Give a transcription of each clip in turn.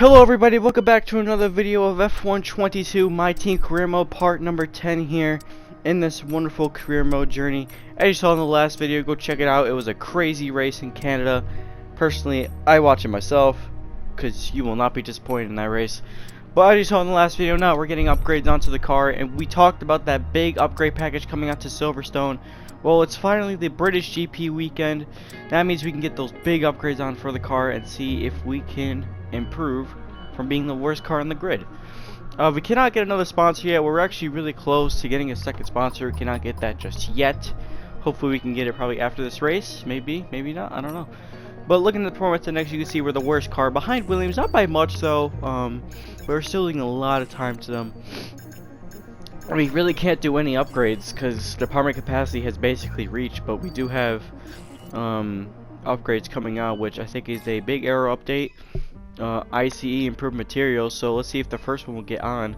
Hello everybody, welcome back to another video of F122 My Team Career Mode part number 10 here in this wonderful career mode journey. As you saw in the last video, go check it out. It was a crazy race in Canada. Personally, I watch it myself because you will not be disappointed in that race. But as you saw in the last video, now we're getting upgrades onto the car, and we talked about that big upgrade package coming out to Silverstone. Well, it's finally the British GP weekend. That means we can get those big upgrades on for the car and see if we can improve from being the worst car on the grid. We cannot get another sponsor yet. We're actually really close to getting a second sponsor. We cannot get that just yet. Hopefully we can get it probably after this race. Maybe, maybe not, I don't know. But looking at the performance index, you can see we're the worst car behind Williams, not by much though. We're still losing a lot of time to them. We really can't do any upgrades because the department capacity has basically reached, but we do have upgrades coming out, which I think is a big aero update, ICE improved materials. So let's see if the first one will get on.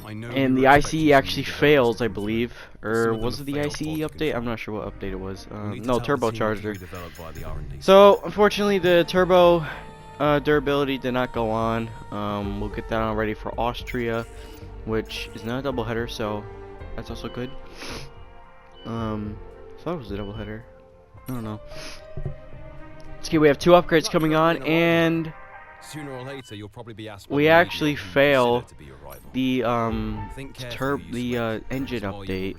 And the ICE actually fails, I believe, or was it the ICE update? I'm not sure what update it was. No, turbocharger. So unfortunately the turbo durability did not go on. We'll get that on ready for Austria, which is not a doubleheader, so that's also good. I thought it was a doubleheader. I don't know. Okay, we have two upgrades coming on, and sooner or later you'll probably be asked we actually fail the engine update.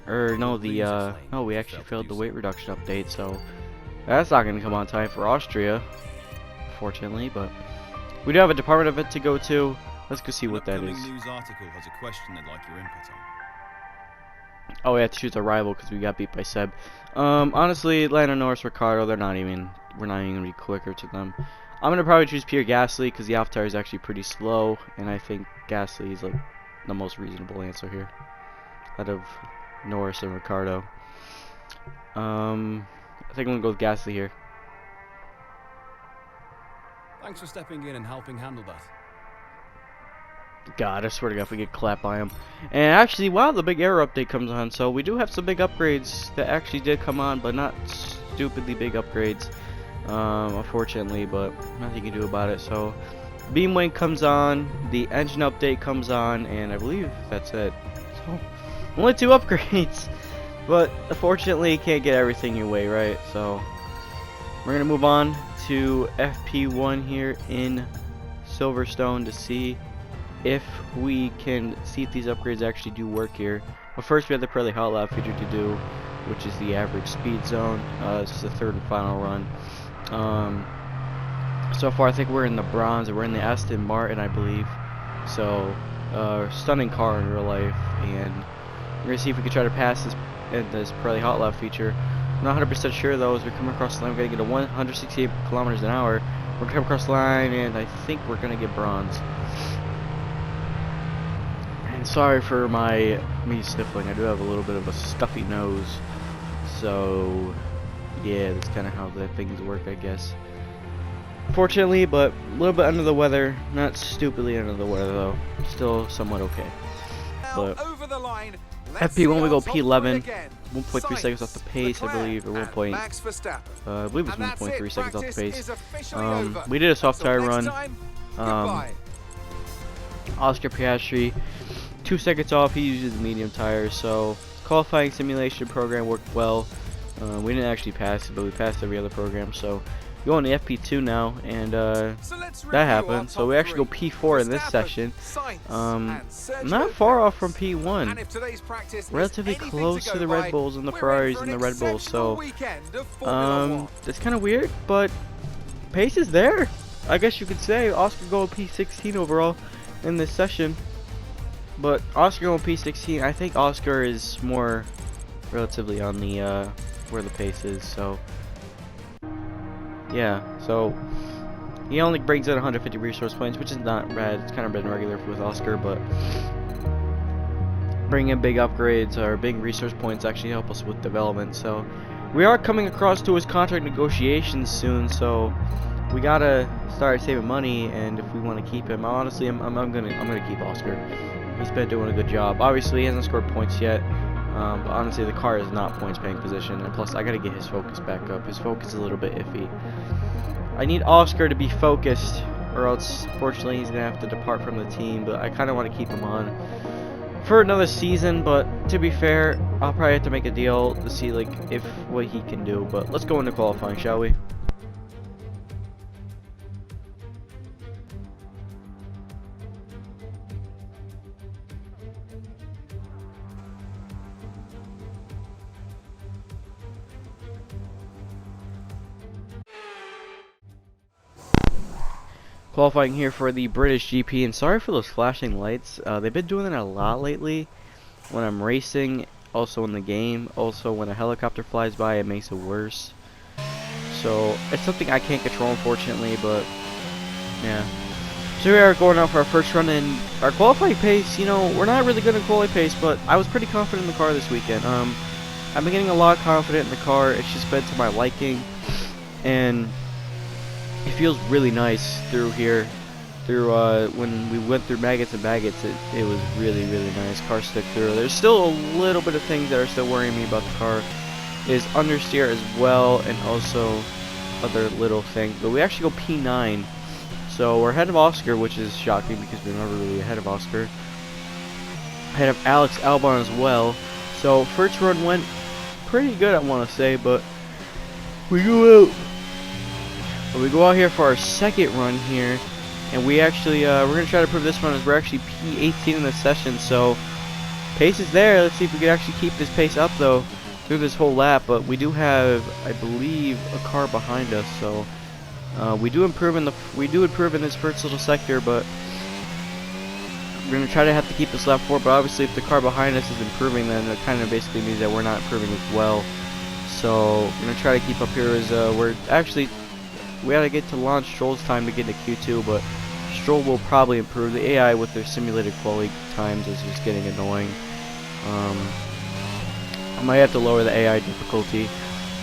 Or no, no, we actually failed the weight reduction update, so that's not going to come on time for Austria, fortunately. But we do have a department event to go to. Let's go see what that is. News article has a question they'd like your input on. Oh, we have to choose a rival because we got beat by Seb. Honestly, Lando Norris, Ricardo, we're not even gonna be quicker to them. I'm gonna probably choose Pierre Gasly because the AlphaTauri is actually pretty slow, and I think Gasly is like the most reasonable answer here out of Norris and Ricardo. I think I'm gonna go with Gasly here. Thanks for stepping in and helping handle that. God, I swear to God, if we get clapped by him. And actually, wow, the big aero update comes on, so we do have some big upgrades that actually did come on, but not stupidly big upgrades, unfortunately, but nothing you can do about it. So beam wing comes on, the engine update comes on, and I believe that's it. So only two upgrades, but unfortunately you can't get everything your way, right? So we're gonna move on to FP1 here in Silverstone to see if we can see if these upgrades actually do work here. But first we have the Pirelli Hot Lap feature to do, which is the average speed zone. This is the third and final run. So far I think we're in the bronze, and we're in the Aston Martin, I believe. So stunning car in real life, and we're gonna see if we can try to pass this in this Pirelli Hot Lap feature. I'm not 100% sure though. As we come across the line, we're gonna get a 168 kilometers an hour. We're gonna come across the line, and I think we're gonna get bronze. Sorry for me sniffling. I do have a little bit of a stuffy nose, so yeah, that's kind of how the things work, I guess. Fortunately, but a little bit under the weather. Not stupidly under the weather though. Still somewhat okay. But FP1 we go P11, 1.3 seconds off the pace, I believe, or I believe it's 1.3 seconds off the pace. We did a soft tire run. Oscar Piastri, 2 seconds off. He uses medium tires, so qualifying simulation program worked well. We didn't actually pass it, but we passed every other program, so we go on the FP2 now, and that happened. So we actually go P4 in this session. Not far off from P1, relatively close to the Red Bulls and the Ferraris and the Red Bulls, so it's kind of weird, but pace is there, I guess you could say. Oscar going P16 overall in this session. But Oscar on P16, I think Oscar is more relatively on the where the pace is. So yeah, so he only brings in 150 resource points, which is not bad. It's kind of been regular with Oscar, but bringing in big upgrades or big resource points actually help us with development. So we are coming across to his contract negotiations soon, so we gotta start saving money. And if we want to keep him, honestly, I'm gonna keep Oscar. He's been doing a good job. Obviously, he hasn't scored points yet, but honestly, the car is not points paying position, and plus, I gotta get his focus back up. His focus is a little bit iffy. I need Oscar to be focused, or else, fortunately, he's gonna have to depart from the team. But I kind of want to keep him on for another season. But to be fair, I'll probably have to make a deal to see like if what he can do. But let's go into qualifying, shall we? Qualifying here for the British GP, and sorry for those flashing lights. They've been doing that a lot lately when I'm racing, also in the game. Also when a helicopter flies by, it makes it worse. So it's something I can't control, unfortunately, but yeah. So we are going out for our first run, and our qualifying pace, you know, we're not really good at qualifying pace, but I was pretty confident in the car this weekend. I've been getting a lot confident in the car. It's just been to my liking, and it feels really nice through here. When we went through maggots and baggets, it was really nice. Car stick through. There's still a little bit of things that are still worrying me about the car. Is understeer as well, and also other little things. But we actually go P9, so we're ahead of Oscar, which is shocking because we're never really ahead of Oscar. Ahead of Alex Albon as well. So first run went pretty good, I want to say, but we go out here for our second run here, and we actually we're gonna try to prove this one as we're actually P18 in the session. So pace is there. Let's see if we can actually keep this pace up though through this whole lap. But we do have, I believe, a car behind us, so we do improve in this first little sector, but we're gonna try to have to keep this lap forward. But obviously, if the car behind us is improving, then it kind of basically means that we're not improving as well. So we're gonna try to keep up here as we gotta get to launch Stroll's time to get to Q2, but Stroll will probably improve. The AI with their simulated quality times is just getting annoying. I might have to lower the AI difficulty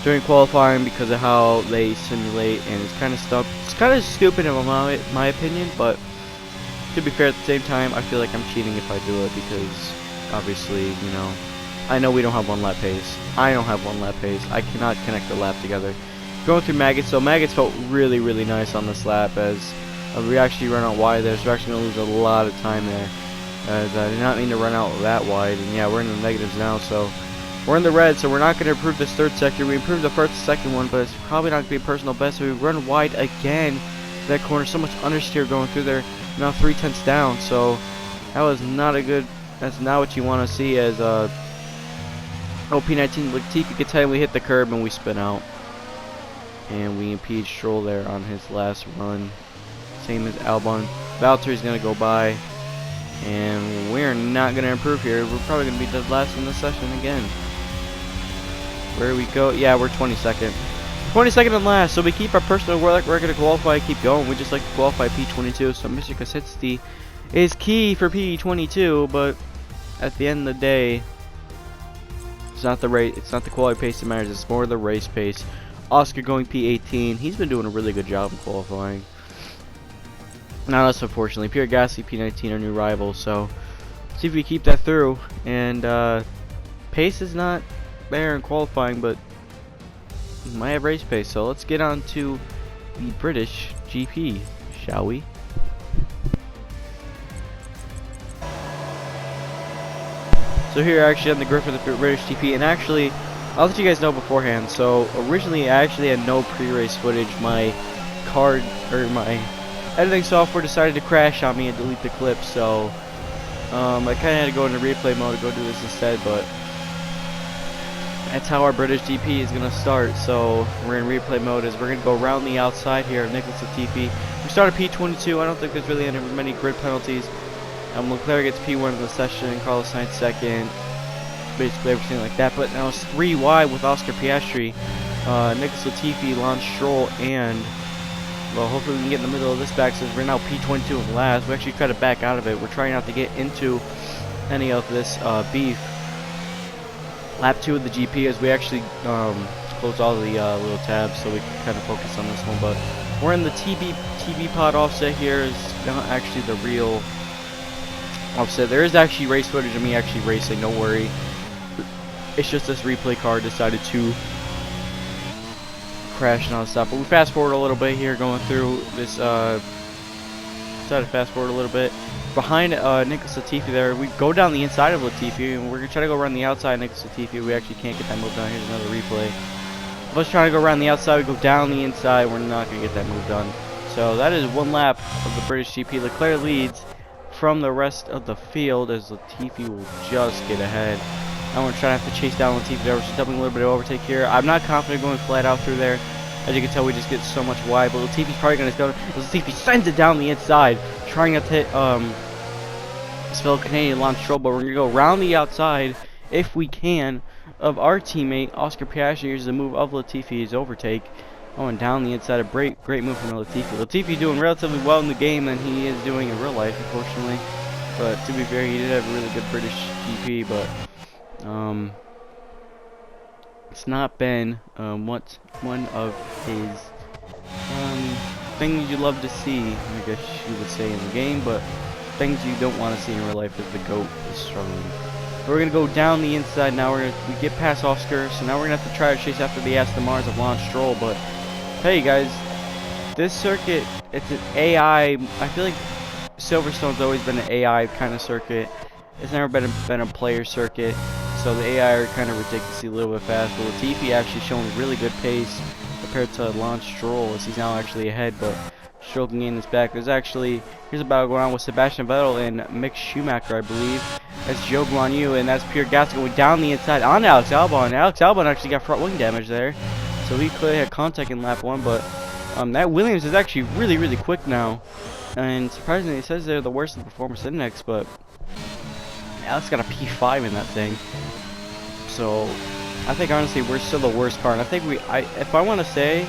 during qualifying because of how they simulate, and it's kind of stupid in my opinion. But to be fair, at the same time, I feel like I'm cheating if I do it because obviously, you know, I know we don't have one lap pace. I don't have one lap pace. I cannot connect the lap together. Going through maggots, so maggots felt really nice on this lap as we actually run out wide there, so we're actually going to lose a lot of time there, as I did not mean to run out that wide. And yeah, we're in the negatives now, so we're in the red, so we're not going to improve this third sector. We improved the first and second one, but it's probably not going to be a personal best, so we run wide again. That corner, so much understeer going through there, now 3/10 down, so that was not a good, that's not what you want to see as P19 Latifi could tell we hit the curb and we spin out. And we impede Stroll there on his last run. Same as Albon. Valtteri's going to go by. And we're not going to improve here. We're probably going to be dead last in this session again. Where we go? Yeah, we're 22nd. 22nd and last. So we keep our personal record to qualify, keep going. We just like to qualify P22. So Mr. Kositsky is key for P22. But at the end of the day, it's not the rate. It's not the quality pace that matters. It's more the race pace. Oscar going P18. He's been doing a really good job in qualifying. Not us, unfortunately. Pierre Gasly, P19, our new rival. So, see if we keep that through. And pace is not there in qualifying, but we might have race pace. So let's get on to the British GP, shall we? So here, actually, on the grid for the British GP, and actually, I'll let you guys know beforehand. So originally I actually had no pre-race footage. My card, or my editing software decided to crash on me and delete the clip. So I kind of had to go into replay mode to go do this instead. But that's how our British GP is going to start. So we're in replay mode as we're going to go around the outside here of Nicholas Latifi. We start at P22. I don't think there's really any many grid penalties. Leclerc gets P1 in the session, Carlos Sainz second. Basically everything like that, but now it's 3 wide with Oscar Piastri, Nicholas Latifi, Lance Stroll, and well, hopefully we can get in the middle of this back since we're now P22 in last. We actually try to back out of it. We're trying not to get into any of this beef. Lap 2 of the GP as we actually close all the little tabs so we can kind of focus on this one. But we're in the TV pod offset here. It's not actually the real offset. There is actually race footage of me actually racing, don't worry. It's just this replay card decided to crash and all that stuff. But we fast forward a little bit here, going through this. Try to fast forward a little bit. Behind Nicholas Latifi there, we go down the inside of Latifi, and we're gonna try to go around the outside of Nicholas Latifi. We actually can't get that move done. Here's another replay. Let's try to go around the outside. We go down the inside. We're not gonna get that move done. So that is one lap of the British GP. Leclerc leads from the rest of the field as Latifi will just get ahead. Now we're trying to have to chase down Latifi there. We're stumbling a little bit of overtake here. I'm not confident going flat out through there. As you can tell, we just get so much wide. But Latifi's probably going to go. Latifi sends it down the inside, trying not to hit his fellow Canadian Lance Stroll. But we're going to go around the outside, if we can, of our teammate Oscar Piastri. Here's the move of Latifi's overtake. Going down the inside, a great move from Latifi. Latifi doing relatively well in the game than he is doing in real life, unfortunately. But to be fair, he did have a really good British GP, but it's not been one of his things you love to see, I guess you would say, in the game, but things you don't want to see in real life is the GOAT is struggling. We're gonna go down the inside now. We get past Oscar, so now we're gonna have to try to chase after the Aston Mars of Lance Stroll. But hey guys, this circuit, it's an AI. I feel like Silverstone's always been an AI kind of circuit. It's never been a player circuit, so the AI are kind of ridiculously a little bit fast. But Latifi actually showing really good pace compared to Lance Stroll, as he's now actually ahead. But Stroll can gain this back. Here's a battle going on with Sebastian Vettel and Mick Schumacher, I believe. That's Joe Guan Yu, and that's Pierre Gasly going down the inside on Alex Albon. Alex Albon actually got front wing damage there, so he clearly had contact in lap 1. But that Williams is actually really quick now, and surprisingly, it says they're the worst in the performance index, but Alex got a P5 in that thing. So I think honestly we're still the worst car, and I think if I want to say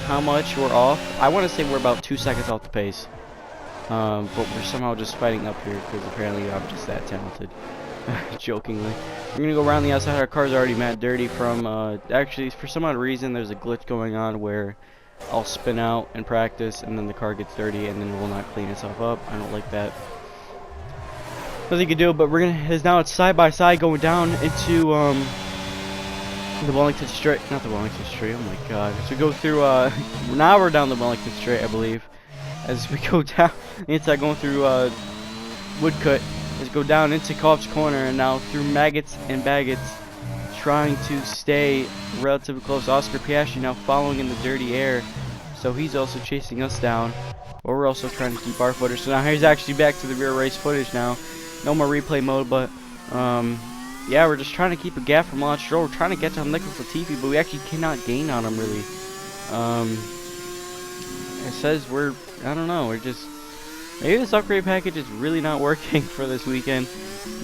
how much we're off, I want to say we're about 2 seconds off the pace. But we're somehow just fighting up here because apparently I'm just that talented. Jokingly. We're going to go around the outside. Our car's already mad dirty from, actually, for some odd reason, there's a glitch going on where I'll spin out in practice and then the car gets dirty and then it will not clean itself up. I don't like that. Nothing you can do, but now it's side by side going down into, the Wellington Straight. Not the Wellington Straight, oh my god. So we go through, now we're down the Wellington Straight, I believe. As we go down inside, going through Woodcut, as we go down into Cobb's Corner, and now through Maggots and Baggots, trying to stay relatively close. Oscar Piastri now following in the dirty air, so he's also chasing us down, but we're also trying to keep our footage. So now he's actually back to the rear race footage now. No more replay mode, but yeah, we're just trying to keep a gap from Lance Stroll. We're trying to get to Nicholas Latifi, but we actually cannot gain on him really. It says I don't know, maybe this upgrade package is really not working for this weekend.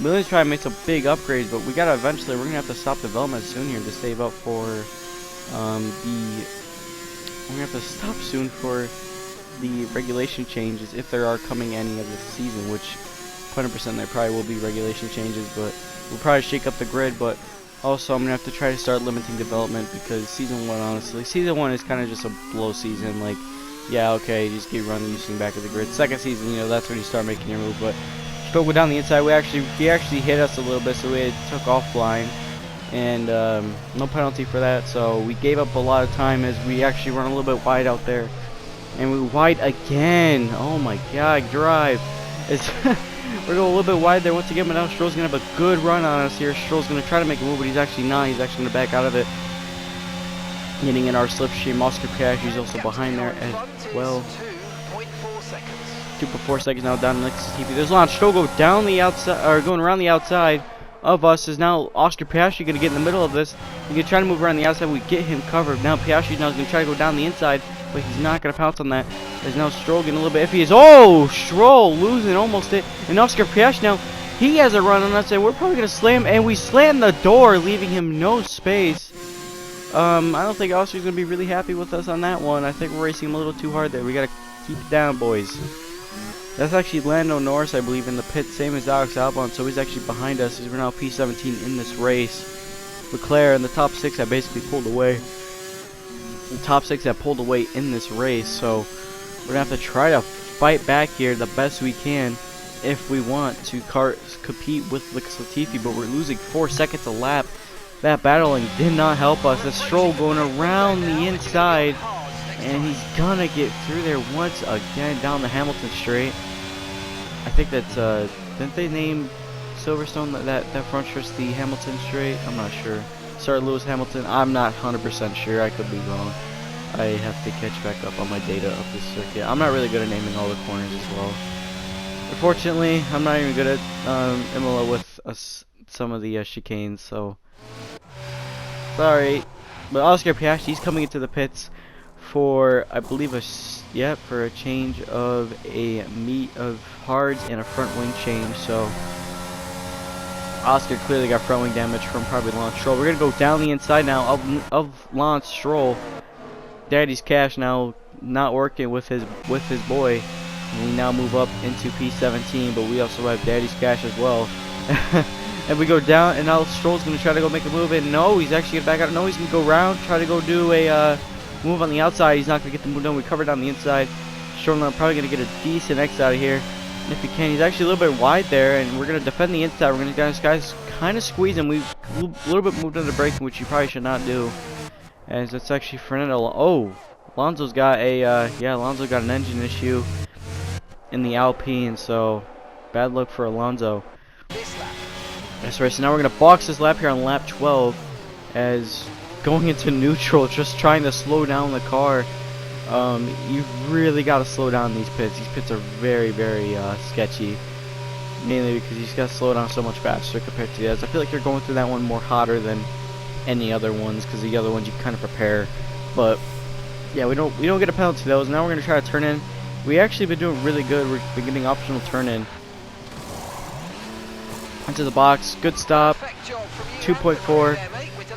Williams trying to make some big upgrades, but we gotta eventually, we're gonna have to stop development soon here to save up for we're gonna have to stop soon for the regulation changes, if there are coming any of this season, which 100% there probably will be regulation changes, but we'll probably shake up the grid. But also I'm gonna have to try to start limiting development, because season 1, honestly, season 1 is kind of just a blow season. Like, yeah, okay, you just keep running, using back of the grid. Second season, you know, that's when you start making your move. But Stroll go down the inside. He actually hit us a little bit, so we took off blind, and no penalty for that. So we gave up a lot of time as we actually run a little bit wide out there, and we wide again. Oh my god, drive! We're going a little bit wide there once again, but now Stroll's gonna have a good run on us here. Stroll's gonna try to make a move, but he's actually not. He's actually gonna back out of it. Getting in our slipstream. Oscar Piastri's also behind there as well. 2.4 seconds now down next to TP. There's Lance Stroll go down the outside, or going around the outside of us. Is now Oscar Piastri going to get in the middle of this? He's going to try to move around the outside. We get him covered. Now Piastri's now going to try to go down the inside, but he's not going to pounce on that. There's now Stroll getting a little bit iffy. Oh, Stroll losing almost it. And Oscar Piastri now, he has a run on us, and we're probably going to slam, and we slam the door, leaving him no space. I don't think Oscar's going to be really happy with us on that one. I think we're racing him a little too hard there. We got to keep it down, boys. That's actually Lando Norris, I believe, in the pit, same as Alex Albon, so he's actually behind us as we're now P17 in this race. Leclerc in the top 6 that basically pulled away. The top 6 that pulled away in this race, so we're going to have to try to fight back here the best we can if we want to compete with Latifi, but we're losing 4 seconds a lap that battling did not help us. The Stroll going around the inside, and he's gonna get through there once again down the Hamilton straight. I think that's didn't they name Silverstone that front stretch the Hamilton straight? I'm not sure. Sorry, Lewis Hamilton. I'm not 100% sure. I could be wrong. I have to catch back up on my data of this circuit. I'm not really good at naming all the corners as well. Unfortunately, I'm not even good at Imola with some of the chicanes, so sorry. But Oscar Piastri's coming into the pits for, I believe, for a change of a meat of hards and a front wing change. So Oscar clearly got front wing damage from probably Lance Stroll. We're gonna go down the inside now of Lance Stroll. Daddy's Cash now not working with his boy. And we now move up into P17, but we also have Daddy's Cash as well. And we go down, and now Stroll's going to try to go make a move, and no, he's actually going to back out. No, he's going to go around, try to go do a move on the outside. He's not going to get the move done. We covered on the inside. Stroll probably going to get a decent exit out of here. And if he can, he's actually a little bit wide there, and we're going to defend the inside. We're going to get this guy's kind of squeeze him. We've a little bit moved into braking, which you probably should not do. As it's actually Fernando. Oh, Alonso's got a, Alonso got an engine issue in the Alpine, so bad luck for Alonso. That's right, so now we're going to box this lap here on lap 12 as going into neutral, just trying to slow down the car. You've really got to slow down these pits. These pits are very, very sketchy, mainly because you just got to slow down so much faster compared to the others. I feel like you're going through that one more hotter than any other ones, because the other ones you kind of prepare. But yeah, we don't get a penalty for those. Now we're going to try to turn in. We actually been doing really good. We've been getting optional turn in into the box. Good stop. 2.4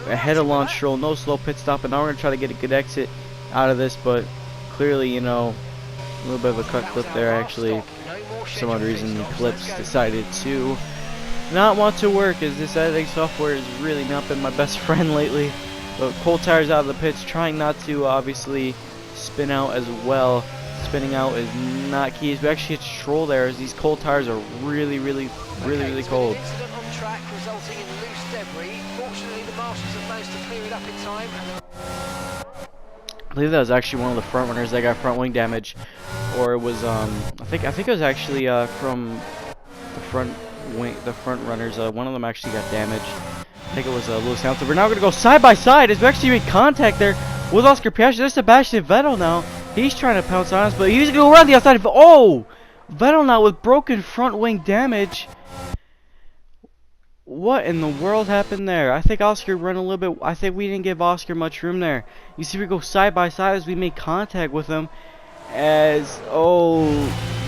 ahead of Lance Stroll. No slow pit stop. And now we're gonna try to get a good exit out of this. But clearly, you know, a little bit of a cut clip there. Actually, for some odd reason, the clips decided to not want to work, as this editing software has really not been my best friend lately. But cold tires out of the pits, trying not to obviously spin out as well. Spinning out is not key. We actually hit Stroll there, as these cold tires are really cold. I believe that was actually one of the front runners that got front wing damage, or it was I think it was actually from the front runners. One of them actually got damaged. I think it was Lewis Hamilton. We're now going to go side by side as we actually made contact there with Oscar Piastri. There's Sebastian Vettel now. He's trying to pounce on us, but he's going to go around the outside. Oh! Vettel now with broken front wing damage. What in the world happened there? I think Oscar ran a little bit. I think we didn't give Oscar much room there. You see, we go side by side as we make contact with him. As, oh,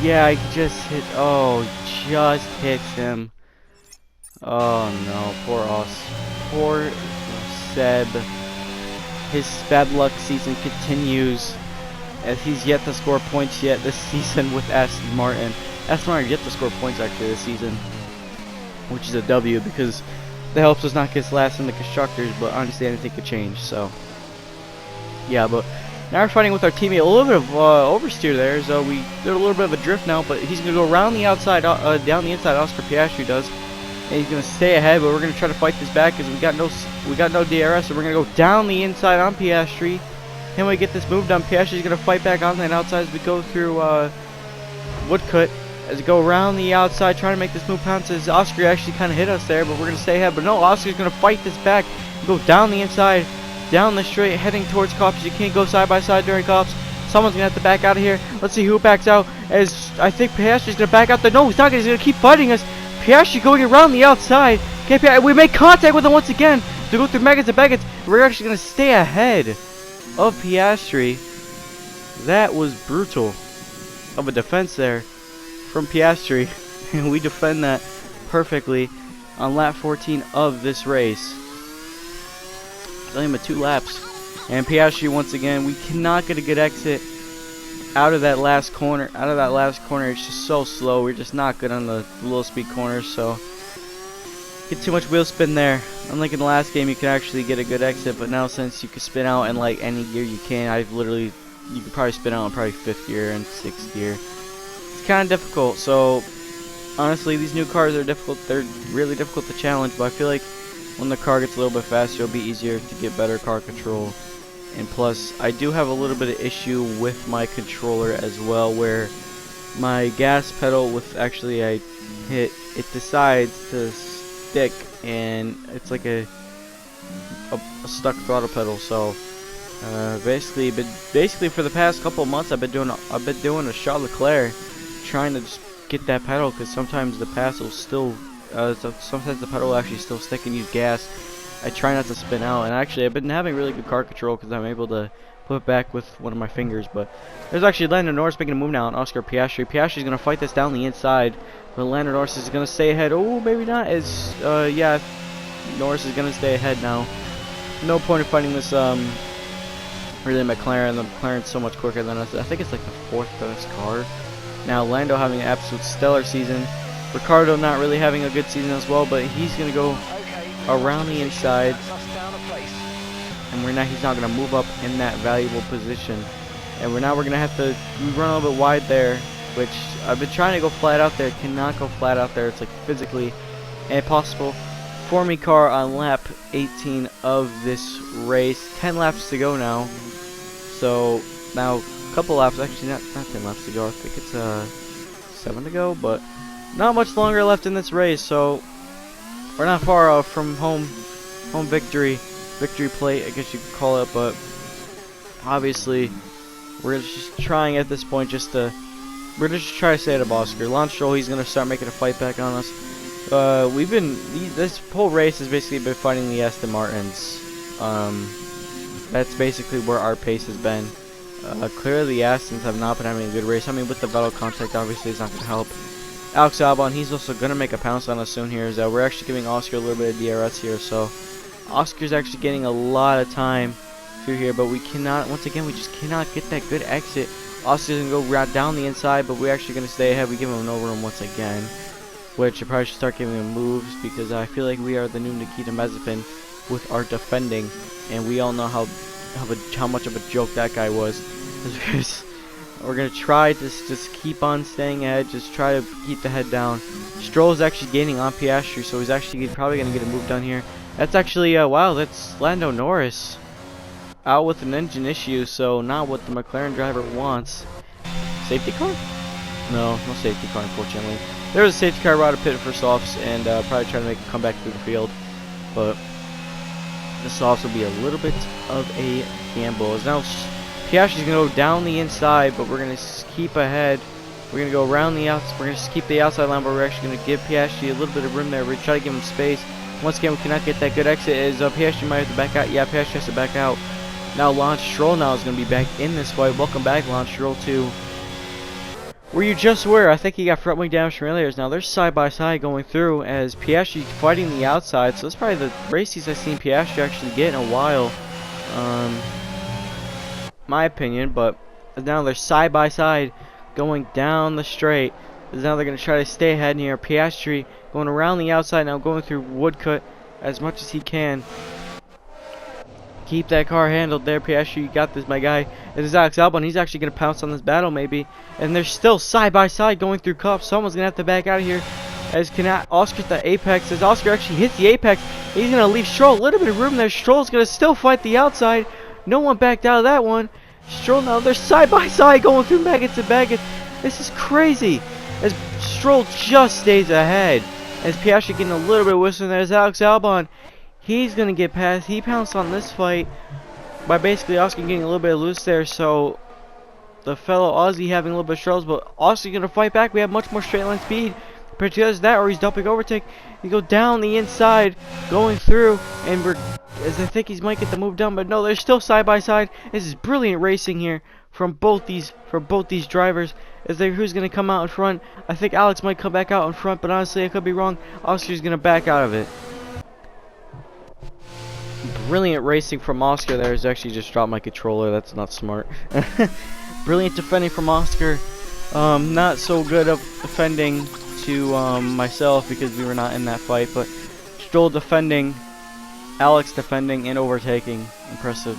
yeah, he just hit. Oh, just hits him. Oh no, poor us. Poor Seb. His bad luck season continues, as he's yet to score points yet this season with Aston Martin. Aston Martin yet to score points actually this season, which is a W, because that helps us not get last in the constructors, but honestly anything could change. So yeah, but now we're fighting with our teammate. A little bit of oversteer there, so we did a little bit of a drift now, but he's going to go around the outside, down the inside. Oscar Piastri does, and he's going to stay ahead, but we're going to try to fight this back because we got no DRS, so we're going to go down the inside on Piastri. Can we get this move done? Piastri's going to fight back on that outside as we go through Woodcut, as we go around the outside trying to make this move pounce. As Oscar actually kind of hit us there, but we're going to stay ahead. But no, Oscar's going to fight this back, go down the inside, down the straight, heading towards cops. You can't go side by side during cops. Someone's going to have to back out of here. Let's see who backs out, as I think Piastri's going to back out there. No, he's not. He's going to keep fighting us. Piastri going around the outside. We make contact with him once again to go through Megas and Beckets. We're actually going to stay ahead of Piastri. That was brutal of a defense there from Piastri. And we defend that perfectly on lap 14 of this race. It's only been 2 laps. And Piastri once again, we cannot get a good exit out of that last corner. It's just so slow. We're just not good on the low speed corners, so get too much wheel spin there. Unlike in the last game, you can actually get a good exit, but now since you can spin out in like any gear you can, you could probably spin out in probably 5th gear and 6th gear. It's kind of difficult. So honestly, these new cars are difficult. They're really difficult to challenge, but I feel like when the car gets a little bit faster, it'll be easier to get better car control. And plus, I do have a little bit of issue with my controller as well, where my gas pedal, actually I hit, it decides to stick, and it's like a stuck throttle pedal. So basically for the past couple of months, I've been doing a Charles Leclerc, trying to just get that pedal, because sometimes the pass will still, sometimes the pedal will actually still stick and use gas. I try not to spin out, and actually I've been having really good car control because I'm able to put it back with one of my fingers. But there's actually Lando Norris making a move now on Oscar Piastri. Piastri's going to fight this down the inside, but Lando Norris is going to stay ahead. Oh, maybe not. Yeah, Norris is going to stay ahead now. No point in fighting this really McLaren. The McLaren's so much quicker than us. I think it's like the 4th best car. Now Lando having an absolute stellar season. Ricardo not really having a good season as well, but he's going to go around the inside, and he's not going to move up in that valuable position. And we're going to have to run a little bit wide there, which I've been trying to go flat out there. Cannot go flat out there. It's like physically impossible. For me, car on lap 18 of this race. 10 laps to go now. So now a couple laps, actually not 10 laps to go. I think it's 7 to go, but not much longer left in this race. So we're not far off from home victory plate, I guess you could call it. But obviously we're just trying at this point we're just trying to stay at Oscar. Lance Stroll, he's gonna start making a fight back on us. This whole race has basically been fighting the Aston Martins. That's basically where our pace has been. Clearly the Astons have not been having a good race. I mean, with the Vettel contact, obviously it's not gonna help. Alex Albon, he's also going to make a pounce on us soon here. So we're actually giving Oscar a little bit of DRS here. So Oscar's actually getting a lot of time through here. But we cannot, once again, we just cannot get that good exit. Oscar's going to go right down the inside, but we're actually going to stay ahead. We give him no room once again, which I probably should start giving him moves, because I feel like we are the new Nikita Mazepin with our defending. And we all know how much of a joke that guy was. We're going to try to just keep on staying ahead, just try to keep the head down. Stroll is actually gaining on Piastri, so he's actually probably going to get a move done here. That's actually, wow, that's Lando Norris out with an engine issue, so not what the McLaren driver wants. Safety car? No safety car, unfortunately. There was a safety car out of pit for softs, and probably trying to make a comeback through the field. But the softs will be a little bit of a gamble. As now Piastri's going to go down the inside, but we're going to keep ahead. We're going to go around the outside. We're going to keep the outside line, but we're actually going to give Piastri a little bit of room there. We're going to try to give him space. Once again, we cannot get that good exit. Piastri might have to back out. Yeah, Piastri has to back out. Now Lance Stroll now is going to be back in this fight. Welcome back, Lance Stroll, to where you just were. I think he got front wing damage from earlier. Now they're side by side going through as Piastri fighting the outside. So that's probably the races I've seen Piastri actually get in a while. My opinion, but now they're side by side going down the straight. Now they're going to try to stay ahead here. Piastri going around the outside now, going through Woodcut as much as he can. Keep that car handled there, Piastri. You got this, my guy. This is Alex Albon. He's actually going to pounce on this battle, maybe. And they're still side by side going through cups. Someone's going to have to back out of here. As Oscar's the apex. As Oscar actually hits the apex, he's going to leave Stroll a little bit of room there. Stroll's going to still fight the outside. No one backed out of that one. Stroll now, they're side by side going through maggots and baggots. This is crazy. As Stroll just stays ahead. As Piastri getting a little bit of whistling there. As Alex Albon, he's going to get past. He pounced on this fight by basically Oscar getting a little bit loose there. So the fellow Aussie having a little bit of struggles, but Oscar's going to fight back. We have much more straight line speed. But he does that, or he's dumping overtake. You go down the inside, going through, and as I think he might get the move done, but no, they're still side by side. This is brilliant racing here from both these drivers. Who's going to come out in front? I think Alex might come back out in front, but honestly, I could be wrong. Oscar's going to back out of it. Brilliant racing from Oscar there. Has actually just dropped my controller. That's not smart. Brilliant defending from Oscar. Not so good of defending to myself because we were not in that fight, but Stroll defending, Alex defending, and overtaking. Impressive.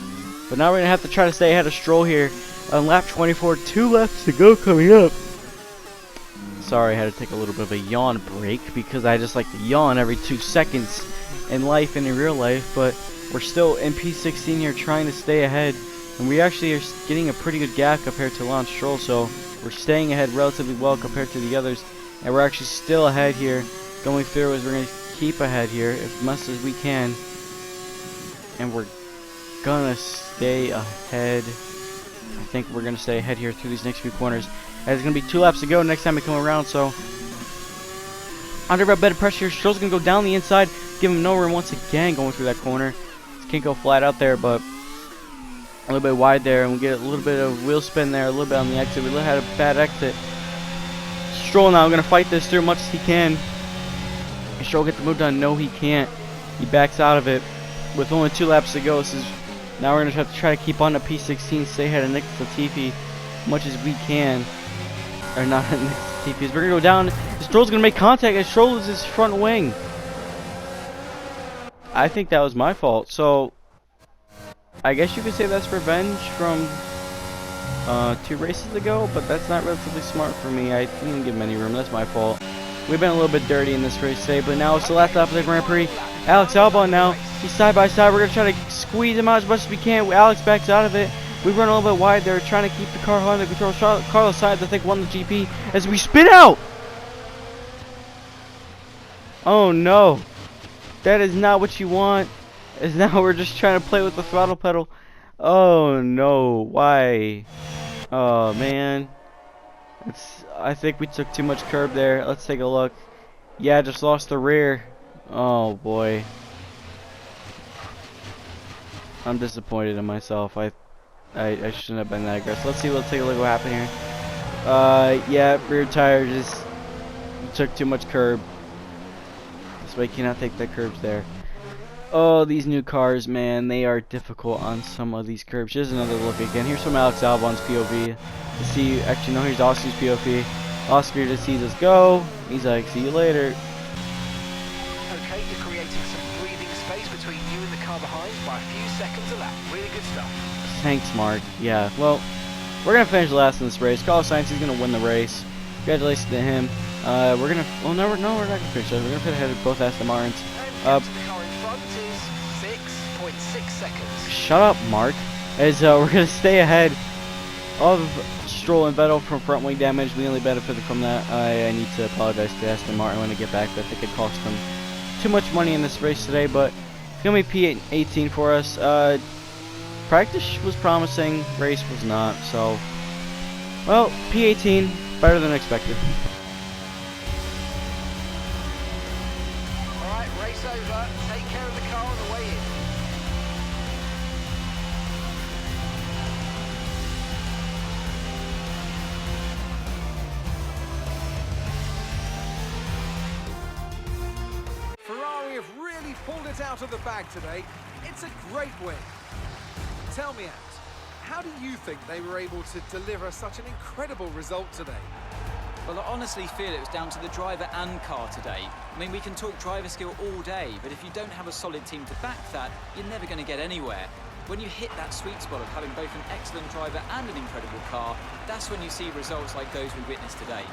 But now we're going to have to try to stay ahead of Stroll here on lap 24. 2 laps to go coming up. Sorry, I had to take a little bit of a yawn break because I just like to yawn every 2 seconds. in life and in real life, but we're still in P16 here trying to stay ahead. And we actually are getting a pretty good gap compared to Lance Stroll, so we're staying ahead relatively well compared to the others. And we're actually still ahead here. Going through is we're going to keep ahead here as much as we can. And we're going to stay ahead. I think we're going to stay ahead here through these next few corners. And there's going to be 2 laps to go next time we come around, so under a bit of pressure here. Stroll's going to go down the inside, give him no room once again going through that corner. Can't go flat out there, but a little bit wide there, and we get a little bit of wheel spin there, a little bit on the exit. We had a bad exit. Stroll now going to fight this through as much as he can. Can Stroll get the move done? No, he can't. He backs out of it with only 2 laps to go. Now we're going to have to try to keep on to P16, stay ahead of Nick Latifi as much as we can. Or not Nick Latifi. We're going to go down. Stroll's going to make contact, and Stroll loses his front wing. I think that was my fault, so I guess you could say that's revenge from 2 races ago, but that's not relatively smart for me. I didn't give him any room. That's my fault. We've been a little bit dirty in this race today, but now it's the last lap of the Grand Prix. Alex Albon now, he's side by side. We're going to try to squeeze him out as much as we can. Alex backs out of it. We run a little bit wide there, trying to keep the car under control. Carlos Sainz, I think, won the GP as we spin out. Oh no. That is not what you want. As now we're just trying to play with the throttle pedal. Oh no, why? Oh man. I think we took too much curb there. Let's take a look. Yeah, just lost the rear. Oh boy. I'm disappointed in myself. I shouldn't have been that aggressive. Let's take a look what happened here. Yeah, rear tire just took too much curb. So I cannot take the curbs there. Oh, these new cars, man, they are difficult on some of these curbs. Here's another look again. Here's from Alex Albon's POV. To see, actually, no, here's Oscar's POV. Oscar just sees us go. He's like, see you later. Okay, you're creating some breathing space between you and the car behind by a few seconds a lap. Really good stuff. Thanks, Mark. Yeah, well, we're going to finish last in this race. Carlos Sainz is going to win the race. Congratulations to him. We're gonna. Well, no, we're not gonna finish that. We're gonna put ahead of both Aston Martins. The car in front is 6.6 seconds. Shut up, Mark. As we're gonna stay ahead of Stroll and Vettel from front wing damage. We only benefited from that. I need to apologize to Aston Martin when I get back. I think it cost them too much money in this race today, but it's gonna be P18 for us. Practice was promising, race was not. So, well, P18, better than expected. Race over. Take care of the car on the way in. Ferrari have really pulled it out of the bag today. It's a great win. Tell me, Ant, how do you think they were able to deliver such an incredible result today? Well, I honestly feel it was down to the driver and car today. I mean, we can talk driver skill all day, but if you don't have a solid team to back that, you're never going to get anywhere. When you hit that sweet spot of having both an excellent driver and an incredible car, that's when you see results like those we witnessed today.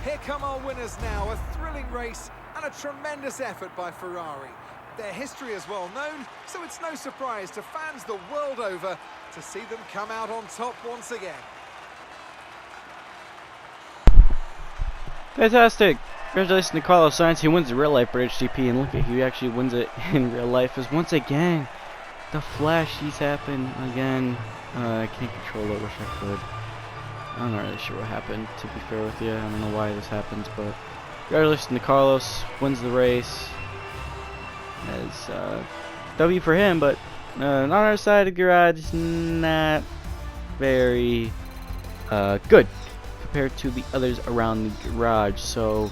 Here come our winners now, a thrilling race and a tremendous effort by Ferrari. Their history is well known, so it's no surprise to fans the world over to see them come out on top once again. Fantastic! Congratulations to Carlos Sainz. He wins the real life British GP, and look at he actually wins it in real life. As once again, the flashies happen again. I can't control it. Wish I could. I'm not really sure what happened. To be fair with you, I don't know why this happens, but congratulations to Carlos. Wins the race. As W for him, but on our side of the garage, not very good compared to the others around the garage. So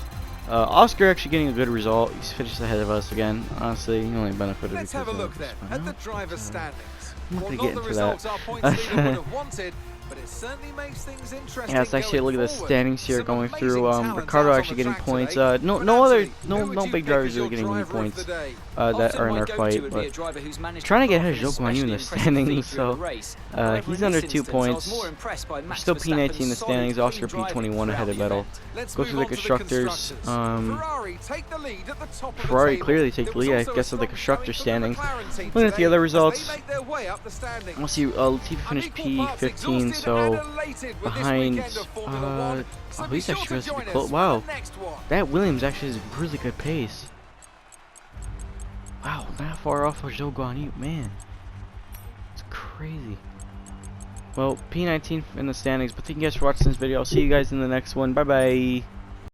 Oscar actually getting a good result. He's finished ahead of us again. Honestly, he only benefited. Let's have a look then at the driver's standings. I'm not Well, gonna get not the into results that. our points leader would have wanted, but it certainly makes things interesting. Yeah, let's actually look at the going standings here forward. going Some through. amazing talent Ricardo out on actually the getting track points. today. No But big Anthony, drivers who really would you getting pick any as your points driver of the day? that Often are in my our go-to fight. would be a But driver who's managed trying to get pull ahead of off an Zhou Guanyu in the especially impressive standings, feat during so the race. he's However, in under this 2 instance, I was points. more impressed by We're Max still P19 in the Verstappen's standings, solid, Oscar clean driving P21 ahead of throughout the Vettel. event. Let's Go move through the on to constructors. Ferrari take the lead at the top of the Ferrari table. clearly take There the was lead, I also a guess, of the strong constructor showing from the standings. McLaren team Looking at the today other as results, they make their way up the standings. we'll see Latifi finished P15, so behind, he's actually relatively close. Wow, that Williams actually has a really good pace. Wow, not far off of Zhou Guanyu, man. It's crazy. Well, P19 in the standings, but thank you guys for watching this video. I'll see you guys in the next one. Bye bye.